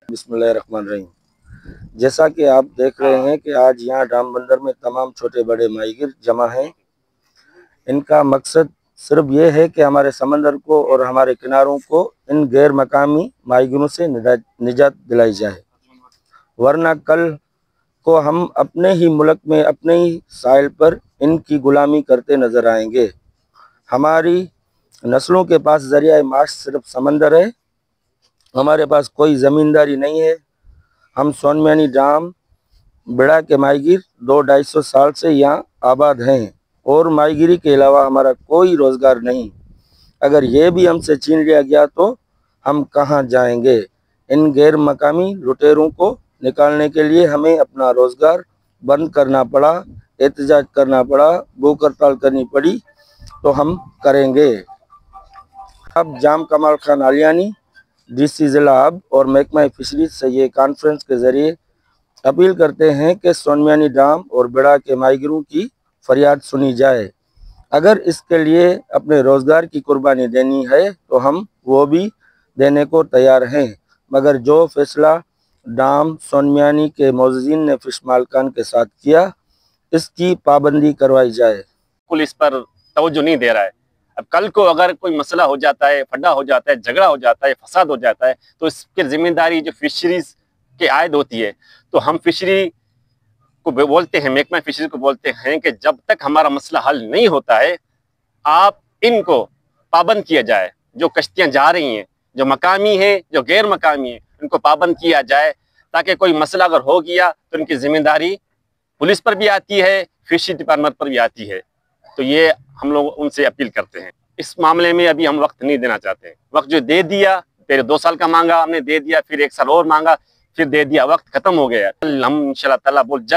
बिस्मिल्लाहिर्रहमानिर्रहीम। जैसा कि आप देख रहे हैं कि आज यहाँ डाम बंदर में तमाम छोटे बड़े माहीगीर जमा हैं। इनका मकसद सिर्फ ये है कि हमारे समंदर को और हमारे किनारों को इन गैर मकामी माहीगीरों से निजात दिलाई जाए, वरना कल को हम अपने ही मुल्क में अपने ही साहिल पर इनकी गुलामी करते नजर आएंगे। हमारी नस्लों के पास जरिया माश सिर्फ समंदर है, हमारे पास कोई ज़मींदारी नहीं है। हम सोनमियानी डाम बेड़ा के माहीगीर 200-250 साल से यहाँ आबाद हैं और माहीगीरी के अलावा हमारा कोई रोज़गार नहीं। अगर ये भी हमसे छीन लिया गया तो हम कहाँ जाएंगे। इन गैर मकामी लुटेरों को निकालने के लिए हमें अपना रोज़गार बंद करना पड़ा, एहतजाज करना पड़ा, भूख हड़ताल करनी पड़ी तो हम करेंगे। अब जाम कमाल खान आलियानी डीसी ज़िला अब और महकमा फिशरीज से ये कॉन्फ्रेंस के ज़रिए अपील करते हैं कि सोनमियानी डाम और बेड़ा के माहीगीरों की फरियाद सुनी जाए। अगर इसके लिए अपने रोज़गार की कुर्बानी देनी है तो हम वो भी देने को तैयार हैं, मगर जो फैसला डाम सोनमियानी के मौजूदीन ने फिश मालकान के साथ किया, इसकी पाबंदी करवाई जाए। पुलिस पर तवज्जो नहीं दे रहा है। अब कल को अगर कोई मसला हो जाता है, फड्डा हो जाता है, झगड़ा हो जाता है, फसाद हो जाता है, तो इसकी जिम्मेदारी जो फिशरीज के आयद होती है। तो हम फिशरी को बोलते हैं, महकमा फिशरी को बोलते हैं कि जब तक हमारा मसला हल नहीं होता है, आप इनको पाबंद किया जाए। जो कश्तियां जा रही हैं, जो मकामी है, जो गैर मकामी है, उनको पाबंद किया जाए, ताकि कोई मसला अगर हो गया तो उनकी जिम्मेदारी पुलिस पर भी आती है, फिशरी डिपार्टमेंट पर भी आती है। तो ये हम लोग उनसे अपील करते हैं। इस मामले में अभी हम वक्त नहीं देना चाहते हैं। वक्त जो दे दिया, पहले 2 साल का मांगा हमने, दे दिया, फिर 1 साल और मांगा, फिर दे दिया, वक्त खत्म हो गया। हम इंशाल्लाह ताला बहुत जल्द